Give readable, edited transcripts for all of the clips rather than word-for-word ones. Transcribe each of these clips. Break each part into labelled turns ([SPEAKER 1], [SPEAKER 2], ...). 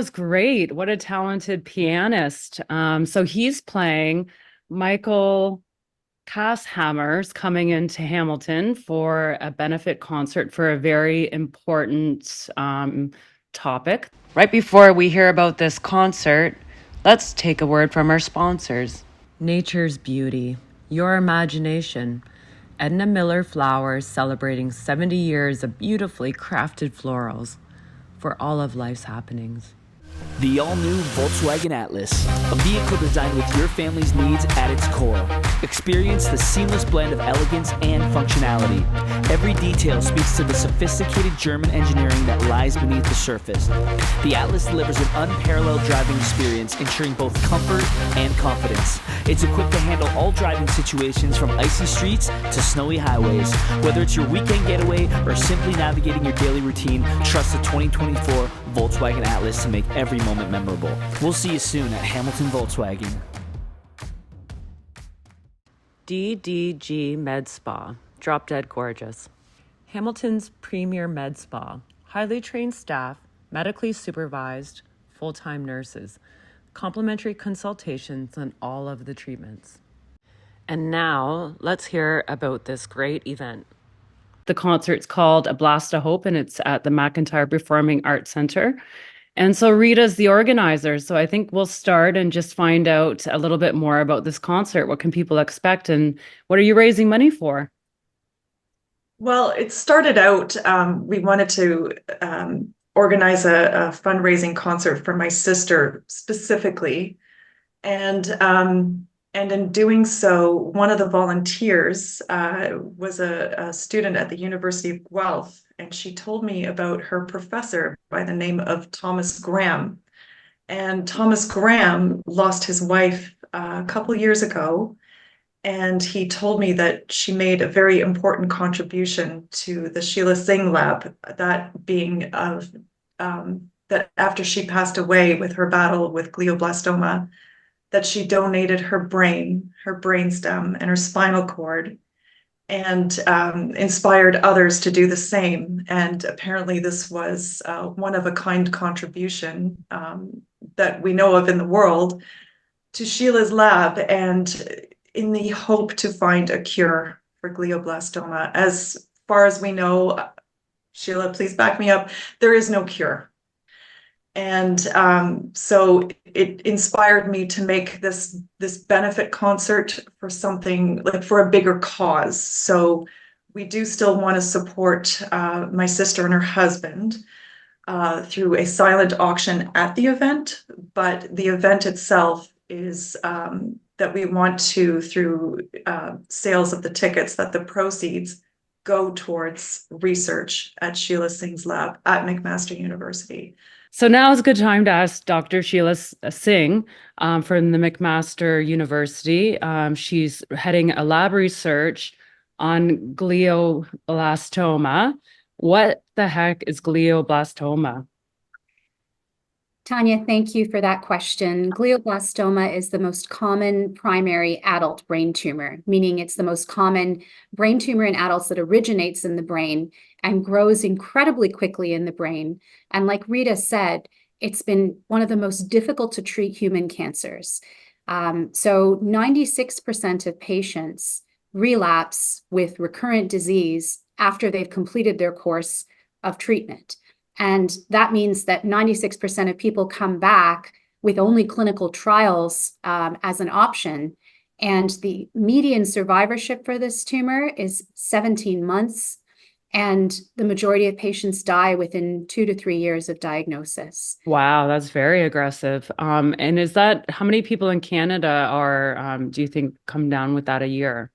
[SPEAKER 1] was great. What a talented pianist. So he's playing Michael Kaeshammer's coming into Hamilton for a benefit concert for a very important topic. Right before we hear about this concert, let's take a word from our sponsors. Nature's beauty, your imagination. Edna Miller Flowers celebrating 70 years of beautifully crafted florals for all of life's happenings.
[SPEAKER 2] The all-new Volkswagen Atlas, a vehicle designed with your family's needs at its core. Experience the seamless blend of elegance and functionality. Every detail speaks to the sophisticated German engineering that lies beneath the surface. The Atlas delivers an unparalleled driving experience, ensuring both comfort and confidence. It's equipped to handle all driving situations from icy streets to snowy highways. Whether it's your weekend getaway or simply navigating your daily routine, trust the 2024 Volkswagen Atlas to make every moment memorable. We'll see you soon at Hamilton Volkswagen.
[SPEAKER 1] DDG Med Spa, drop dead gorgeous. Hamilton's premier med spa, highly trained staff, medically supervised, full-time nurses, complimentary consultations on all of the treatments. And now let's hear about this great event. The concert's called A Blast of Hope, and it's at the McIntyre Performing Art Centre. And so Rita's the organizer. So I think we'll start and just find out a little bit more about this concert. What can people expect, and what are you raising money for?
[SPEAKER 3] Well, it started out, we wanted to organize a fundraising concert for my sister specifically. And in doing so, one of the volunteers was a student at the University of Guelph, and she told me about her professor by the name of Thomas Graham. And Thomas Graham lost his wife a couple years ago, and he told me that she made a very important contribution to the Sheila Singh lab, that being that after she passed away with her battle with glioblastoma, that she donated her brainstem, and her spinal cord, and inspired others to do the same. And apparently this was one of a kind contribution that we know of in the world to Sheila's lab, and in the hope to find a cure for glioblastoma. As far as we know, Sheila, please back me up, there is no cure. And so it inspired me to make this benefit concert for something like for a bigger cause. So we do still want to support my sister and her husband through a silent auction at the event, but the event itself is that we want to, through sales of the tickets, that the proceeds go towards research at Sheila Singh's lab at McMaster University.
[SPEAKER 1] So now is a good time to ask Dr. Sheila Singh from the McMaster University. She's heading a lab research on glioblastoma. What the heck is glioblastoma?
[SPEAKER 4] Tanya, thank you for that question. Glioblastoma is the most common primary adult brain tumor, meaning it's the most common brain tumor in adults that originates in the brain and grows incredibly quickly in the brain. And like Rita said, it's been one of the most difficult to treat human cancers. So 96% of patients relapse with recurrent disease after they've completed their course of treatment. And that means that 96% of people come back with only clinical trials as an option. And the median survivorship for this tumor is 17 months. And the majority of patients die within 2 to 3 years of diagnosis.
[SPEAKER 1] Wow, that's very aggressive. And is that, how many people in Canada are, do you think, come down with that a year?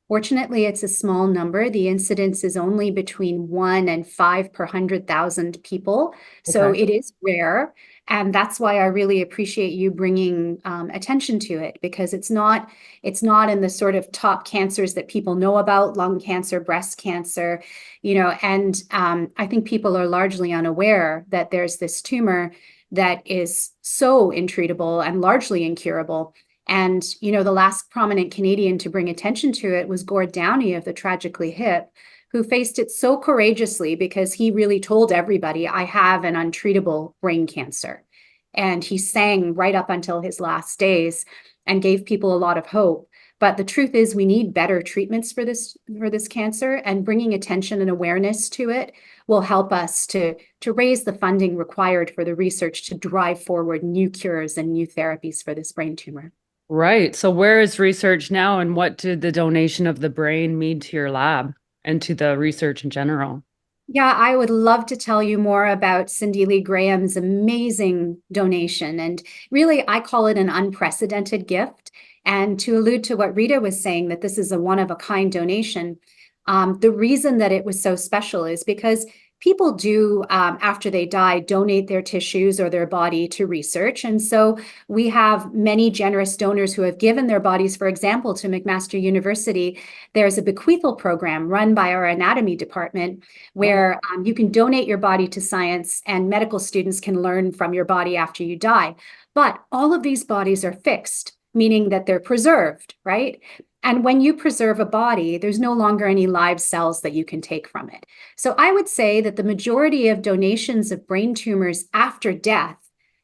[SPEAKER 4] Fortunately, it's a small number. The incidence is only between 1 and 5 per 100,000 people. So
[SPEAKER 1] Okay.
[SPEAKER 4] it is rare. And that's why I really appreciate you bringing attention to it, because it's not in the sort of top cancers that people know about, lung cancer, breast cancer, and I think people are largely unaware that there's this tumor that is so intreatable and largely incurable. And, the last prominent Canadian to bring attention to it was Gord Downey of the Tragically Hip, who faced it so courageously because he really told everybody, I have an untreatable brain cancer. And he sang right up until his last days and gave people a lot of hope. But the truth is we need better treatments for this cancer, and bringing attention and awareness to it will help us to raise the funding required for the research to drive forward new cures and new therapies for this brain tumor.
[SPEAKER 1] Right. So where is research now, and what did the donation of the brain mean to your lab and to the research in general?
[SPEAKER 4] Yeah, I would love to tell you more about Cindy Lee Graham's amazing donation. And really, I call it an unprecedented gift. And to allude to what Rita was saying, that this is a one-of-a-kind donation, the reason that it was so special is because people do, after they die, donate their tissues or their body to research. And so we have many generous donors who have given their bodies, for example, to McMaster University. There's a bequeathal program run by our anatomy department where you can donate your body to science, and medical students can learn from your body after you die. But all of these bodies are fixed, meaning that they're preserved, right? And when you preserve a body, there's no longer any live cells that you can take from it. So I would say that the majority of donations of brain tumors after death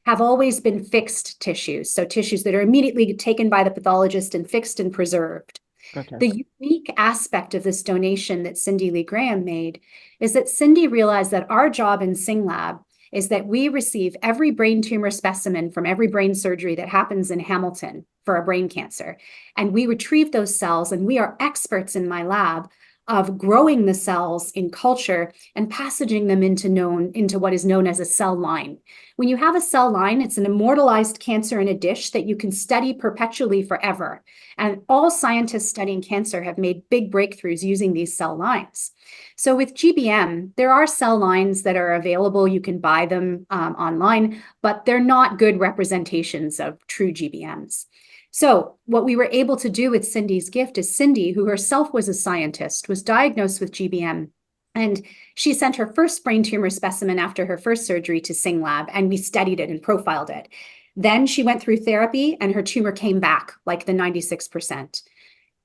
[SPEAKER 4] have always been fixed tissues. So tissues that are immediately taken by the pathologist and fixed and preserved.
[SPEAKER 1] Okay.
[SPEAKER 4] The unique aspect of this donation that Cindy Lee Graham made is that Cindy realized that our job in SingLab is that we receive every brain tumor specimen from every brain surgery that happens in Hamilton for a brain cancer. And we retrieve those cells, and we are experts in my lab of growing the cells in culture and passaging them into what is known as a cell line. When you have a cell line, it's an immortalized cancer in a dish that you can study perpetually forever. And all scientists studying cancer have made big breakthroughs using these cell lines. So with GBM, there are cell lines that are available. You can buy them online, but they're not good representations of true GBMs. So what we were able to do with Cindy's gift is Cindy, who herself was a scientist, was diagnosed with GBM, and she sent her first brain tumor specimen after her first surgery to SingLab, and we studied it and profiled it. Then she went through therapy, and her tumor came back, like the 96%.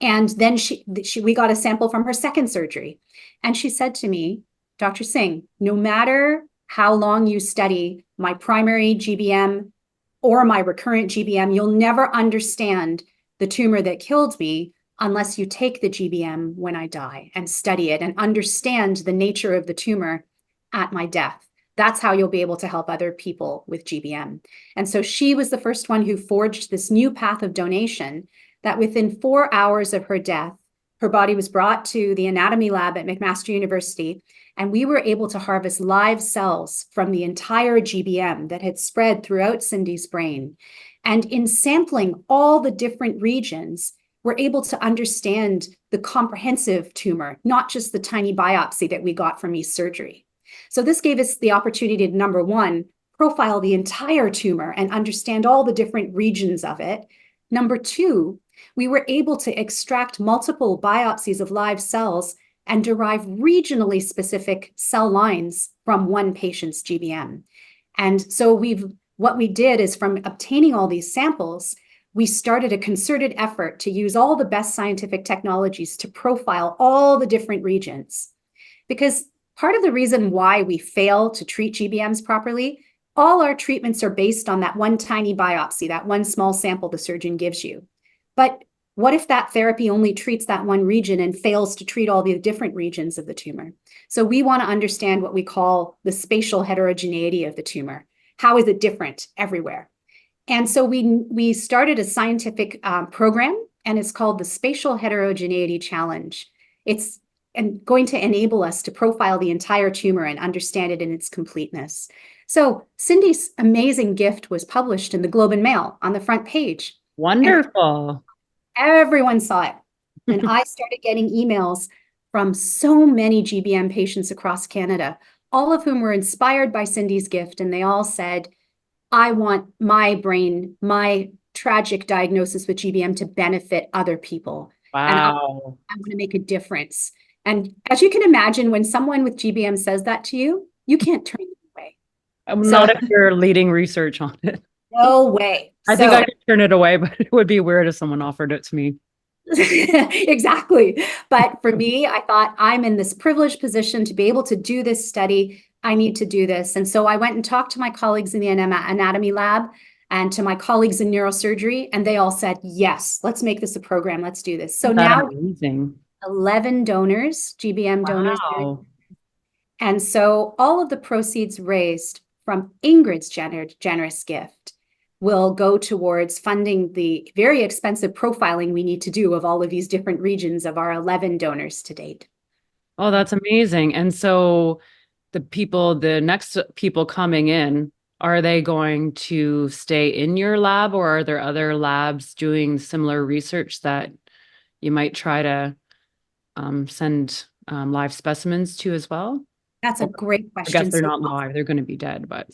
[SPEAKER 4] And then we got a sample from her second surgery. And she said to me, Dr. Singh, no matter how long you study my primary GBM or my recurrent GBM, you'll never understand the tumor that killed me unless you take the GBM when I die and study it and understand the nature of the tumor at my death. That's how you'll be able to help other people with GBM. And so she was the first one who forged this new path of donation that within 4 hours of her death, her body was brought to the anatomy lab at McMaster University, and we were able to harvest live cells from the entire GBM that had spread throughout Cindy's brain. And in sampling all the different regions, we're able to understand the comprehensive tumor, not just the tiny biopsy that we got from each surgery. So this gave us the opportunity to, number one, profile the entire tumor and understand all the different regions of it. Number two, we were able to extract multiple biopsies of live cells and derive regionally specific cell lines from one patient's GBM. And so what we did is, from obtaining all these samples, we started a concerted effort to use all the best scientific technologies to profile all the different regions. Because part of the reason why we fail to treat GBMs properly, all our treatments are based on that one tiny biopsy, that one small sample the surgeon gives you. But what if that therapy only treats that one region and fails to treat all the different regions of the tumor? So we want to understand what we call the spatial heterogeneity of the tumor. How is it different everywhere? And so we started a scientific program, and it's called the Spatial Heterogeneity Challenge. It's going to enable us to profile the entire tumor and understand it in its completeness. So Cindy's amazing gift was published in the Globe and Mail on the front page.
[SPEAKER 1] Wonderful.
[SPEAKER 4] Everyone saw it. And I started getting emails from so many GBM patients across Canada, all of whom were inspired by Cindy's gift. And they all said, I want my brain, my tragic diagnosis with GBM to benefit other people.
[SPEAKER 1] Wow.
[SPEAKER 4] And I want to make a difference. And as you can imagine, when someone with GBM says that to you, you can't turn it away.
[SPEAKER 1] Not if you're leading research on it.
[SPEAKER 4] No way.
[SPEAKER 1] I think I could turn it away, but it would be weird if someone offered it to me.
[SPEAKER 4] Exactly. But for me, I thought I'm in this privileged position to be able to do this study. I need to do this. And so I went and talked to my colleagues in the anatomy lab and to my colleagues in neurosurgery, and they all said, yes, let's make this a program. Let's do this. So
[SPEAKER 1] Isn't that
[SPEAKER 4] now
[SPEAKER 1] amazing?
[SPEAKER 4] 11 donors, GBM donors.
[SPEAKER 1] Wow.
[SPEAKER 4] And so all of the proceeds raised from Ingrid's generous gift will go towards funding the very expensive profiling we need to do of all of these different regions of our 11 donors to date.
[SPEAKER 1] Oh, that's amazing. And so the next people coming in, are they going to stay in your lab, or are there other labs doing similar research that you might try to send live specimens to as well?
[SPEAKER 4] That's a great
[SPEAKER 1] I guess
[SPEAKER 4] question.
[SPEAKER 1] they're
[SPEAKER 4] So,
[SPEAKER 1] not live, they're going to be dead, but.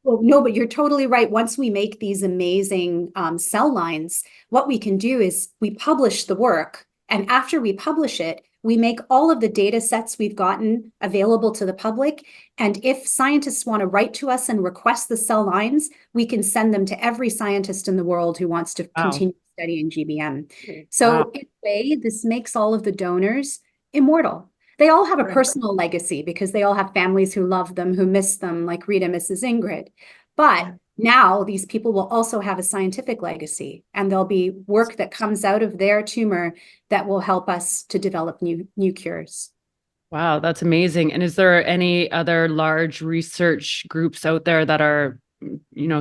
[SPEAKER 4] well, no, but you're totally right. Once we make these amazing cell lines, what we can do is we publish the work. And after we publish it, we make all of the data sets we've gotten available to the public. And if scientists want to write to us and request the cell lines, we can send them to every scientist in the world who wants to
[SPEAKER 1] Wow.
[SPEAKER 4] continue studying GBM.
[SPEAKER 1] Wow.
[SPEAKER 4] So in a way, this makes all of the donors immortal. They all have a
[SPEAKER 3] Right.
[SPEAKER 4] personal legacy because they all have families who love them, who miss them, like Rita misses Ingrid. But now these people will also have a scientific legacy, and there'll be work that comes out of their tumor that will help us to develop new cures.
[SPEAKER 1] Wow, that's amazing. And is there any other large research groups out there that are,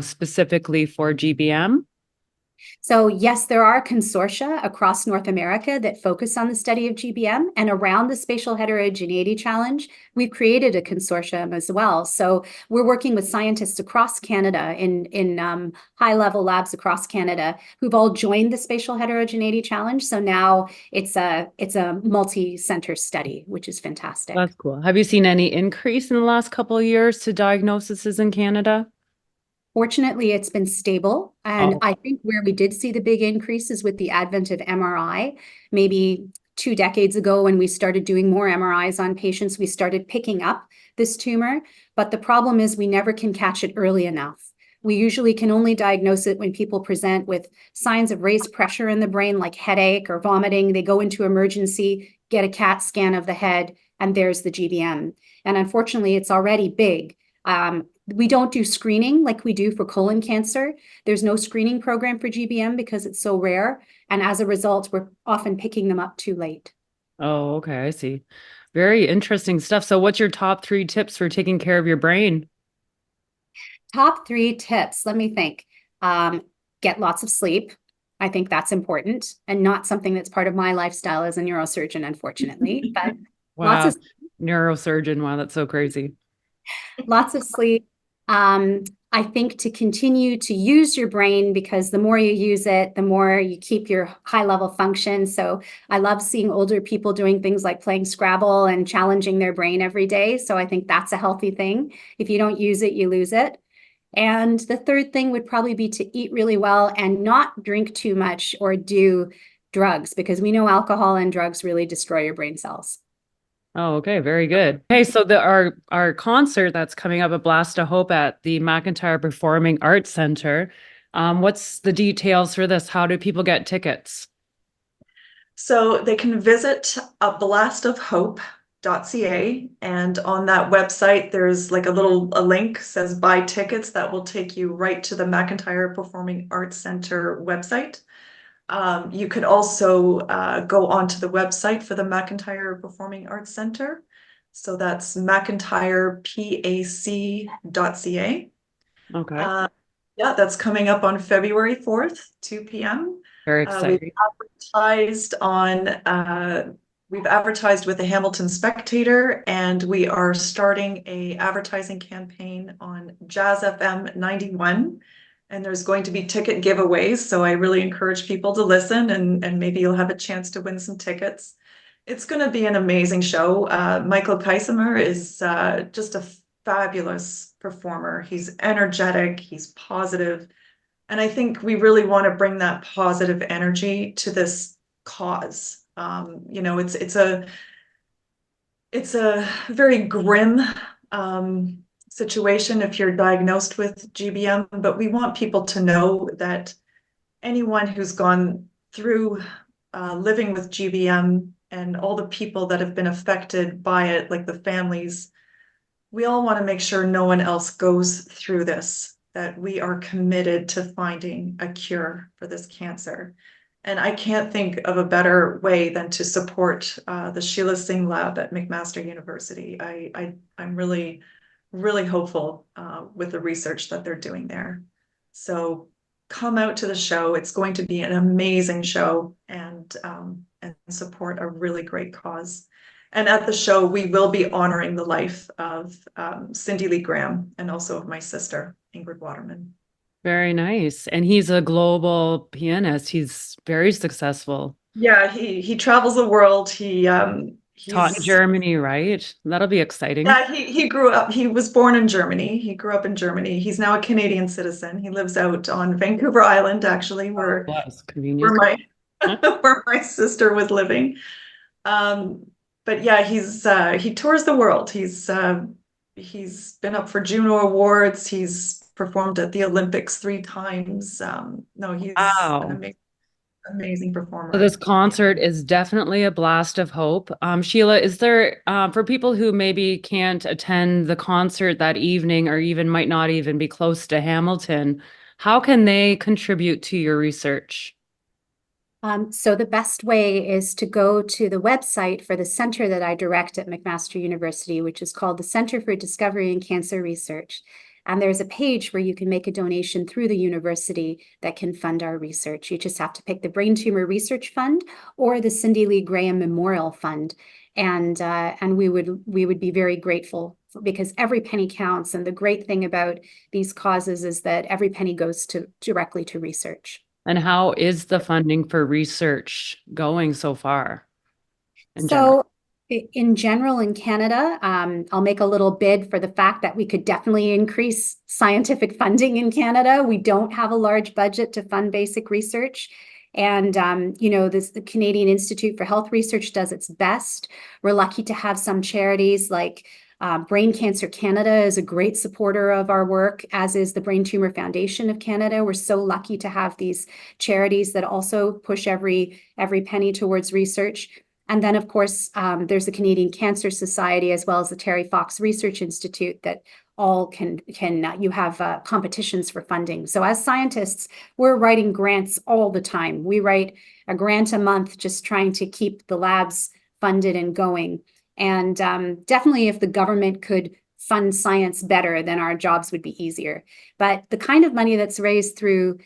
[SPEAKER 1] specifically for GBM?
[SPEAKER 4] So yes, there are consortia across North America that focus on the study of GBM, and around the Spatial Heterogeneity Challenge, we've created a consortium as well. So we're working with scientists across Canada in high-level labs across Canada who've all joined the Spatial Heterogeneity Challenge. So now it's a multi-center study, which is fantastic.
[SPEAKER 1] That's cool. Have you seen any increase in the last couple of years to diagnoses in Canada?
[SPEAKER 4] Fortunately, it's been stable. And I think where we did see the big increase is with the advent of MRI. Maybe 2 decades ago, when we started doing more MRIs on patients, we started picking up this tumor. But the problem is we never can catch it early enough. We usually can only diagnose it when people present with signs of raised pressure in the brain, like headache or vomiting. They go into emergency, get a CAT scan of the head, and there's the GBM. And unfortunately, it's already big. We don't do screening like we do for colon cancer. There's no screening program for GBM because it's so rare. And as a result, we're often picking them up too late.
[SPEAKER 1] Oh, okay. I see. Very interesting stuff. So what's your top 3 tips for taking care of your brain?
[SPEAKER 4] Top 3 tips. Let me think. Get lots of sleep. I think that's important, and not something that's part of my lifestyle as a neurosurgeon, unfortunately. But
[SPEAKER 1] Wow.
[SPEAKER 4] lots of
[SPEAKER 1] Neurosurgeon. Wow, that's so crazy.
[SPEAKER 4] lots of sleep. I think to continue to use your brain, because the more you use it, the more you keep your high level function. So I love seeing older people doing things like playing Scrabble and challenging their brain every day. So I think that's a healthy thing. If you don't use it, you lose it. And the third thing would probably be to eat really well and not drink too much or do drugs, because we know alcohol and drugs really destroy your brain cells.
[SPEAKER 1] Oh, okay. Very good. Okay. So our concert that's coming up at Blast of Hope at the McIntyre Performing Art Centre. What's the details for this? How do people get tickets?
[SPEAKER 3] So they can visit blastofhope.ca, and on that website there's like a link says buy tickets that will take you right to the McIntyre Performing Arts Centre website. You could also go onto the website for the McIntyre Performing Arts Centre. So that's McIntyrePAC.ca.
[SPEAKER 1] Okay.
[SPEAKER 3] Yeah, that's coming up on February 4th, 2 p.m.
[SPEAKER 1] Very exciting.
[SPEAKER 3] We've advertised with the Hamilton Spectator, and we are starting a advertising campaign on Jazz FM 91. And there's going to be ticket giveaways. So I really encourage people to listen, and maybe you'll have a chance to win some tickets. It's going to be an amazing show. Michael Kaeshammer is just a fabulous performer. He's energetic, he's positive. And I think we really want to bring that positive energy to this cause. It's a very grim situation if you're diagnosed with GBM, but we want people to know that anyone who's gone through living with GBM and all the people that have been affected by it, like the families, we all want to make sure no one else goes through this, that we are committed to finding a cure for this cancer. And I can't think of a better way than to support the Sheila Singh lab at McMaster University. I'm really, really hopeful with the research that they're doing there. So come out to the show. It's going to be an amazing show, and support a really great cause. And at the show, we will be honoring the life of Cindy Lee Graham and also of my sister, Ingrid Waterman.
[SPEAKER 1] Very nice. And he's a global pianist. He's very successful.
[SPEAKER 3] Yeah, he travels the world.
[SPEAKER 1] Taught in Germany, right? That'll be exciting.
[SPEAKER 3] Yeah, he grew up, he was born in Germany. He grew up in Germany. He's now a Canadian citizen. He lives out on Vancouver Island, actually, where my where my sister was living. But yeah, he tours the world. He's been up for Juno Awards. He's performed at the Olympics 3 times. No, he's an amazing performer.
[SPEAKER 1] So this concert is definitely a blast of hope. Sheila, is there, for people who maybe can't attend the concert that evening or even might not even be close to Hamilton, how can they contribute to your research?
[SPEAKER 4] So the best way is to go to the website for the center that I direct at McMaster University, which is called the Center for Discovery in Cancer Research. And there's a page where you can make a donation through the university that can fund our research. You just have to pick the Brain Tumor Research Fund or the Cindy Lee Graham Memorial Fund. And we would be very grateful because every penny counts. And the great thing about these causes is that every penny goes directly to research.
[SPEAKER 1] And how is the funding for research going so far?
[SPEAKER 4] In general, in Canada, I'll make a little bid for the fact that we could definitely increase scientific funding in Canada. We don't have a large budget to fund basic research. And, the Canadian Institute for Health Research does its best. We're lucky to have some charities like Brain Cancer Canada is a great supporter of our work, as is the Brain Tumor Foundation of Canada. We're so lucky to have these charities that also push every penny towards research. And then, of course, there's the Canadian Cancer Society, as well as the Terry Fox Research Institute, that all you have competitions for funding. So as scientists, we're writing grants all the time. We write a grant a month, just trying to keep the labs funded and going. And definitely, if the government could fund science better, then our jobs would be easier. But the kind of money that's raised through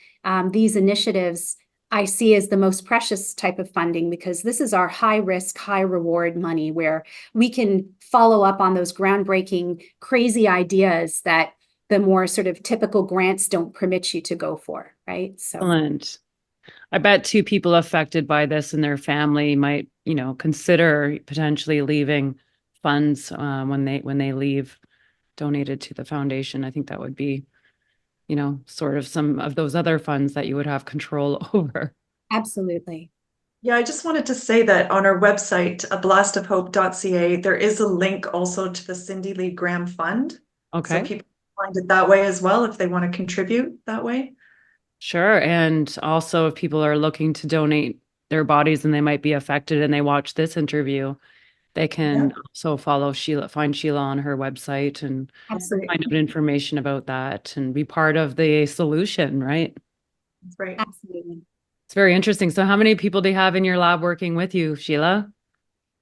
[SPEAKER 4] these initiatives, I see as the most precious type of funding, because this is our high risk, high reward money where we can follow up on those groundbreaking, crazy ideas that the more sort of typical grants don't permit you to go for, right? So.
[SPEAKER 1] Excellent. I bet 2 people affected by this and their family might, consider potentially leaving funds when they leave donated to the foundation. I think that would be, sort of some of those other funds that you would have control over.
[SPEAKER 4] Absolutely.
[SPEAKER 3] Yeah, I just wanted to say that on our website, ablastofhope.ca, there is a link also to the Cindy Lee Graham Fund.
[SPEAKER 1] Okay.
[SPEAKER 3] So people find it that way as well if they want to contribute that way.
[SPEAKER 1] Sure. And also, if people are looking to donate their bodies and they might be affected and they watch this interview, they can also find Sheila on her website and
[SPEAKER 4] Absolutely.
[SPEAKER 1] find out information about that and be part of the solution, right?
[SPEAKER 3] That's right.
[SPEAKER 4] Absolutely.
[SPEAKER 1] It's very interesting. So how many people do you have in your lab working with you, Sheila?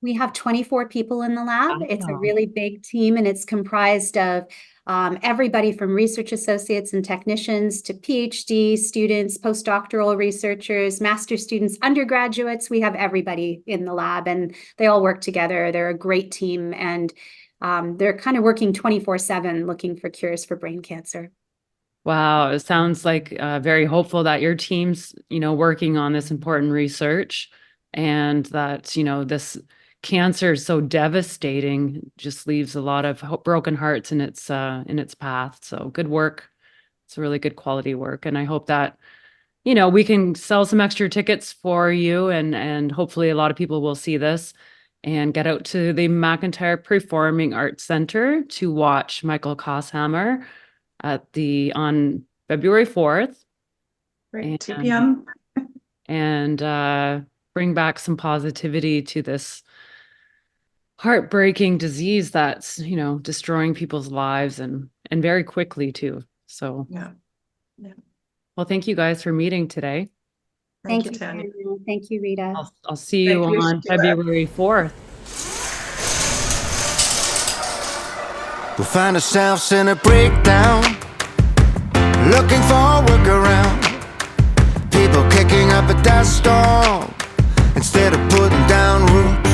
[SPEAKER 4] We have 24 people in the lab. It's a really big team, and it's comprised of everybody from research associates and technicians to PhD students, postdoctoral researchers, master's students, undergraduates. We have everybody in the lab, and they all work together. They're a great team, and they're kind of working 24/7 looking for cures for brain cancer.
[SPEAKER 1] Wow, it sounds like very hopeful that your team's, working on this important research, and that, this cancer is so devastating, just leaves a lot of broken hearts in its path. So good work. It's a really good quality work. And I hope that, we can sell some extra tickets for you, and hopefully a lot of people will see this and get out to the McIntyre Performing Art Centre to watch Michael Kaeshammer on February 4th.
[SPEAKER 3] Right, 2 p.m.
[SPEAKER 1] And bring back some positivity to this heartbreaking disease that's, destroying people's lives and very quickly too. So,
[SPEAKER 3] Yeah. Yeah.
[SPEAKER 1] well, thank you guys for meeting today.
[SPEAKER 3] Thank you, Tanya.
[SPEAKER 4] Tanya. Thank you, Rita.
[SPEAKER 1] I'll see you
[SPEAKER 3] Thank you,
[SPEAKER 1] on
[SPEAKER 3] Sheila.
[SPEAKER 1] February 4th.
[SPEAKER 5] We'll find ourselves in a breakdown, looking for a workaround. People kicking up a dust storm instead of putting down roots.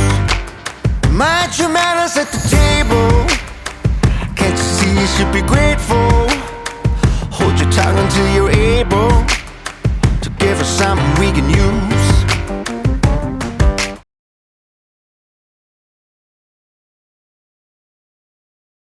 [SPEAKER 5] Mind your manners at the table. Can't you see you should be grateful? Hold your tongue until you're able to give us something we can use.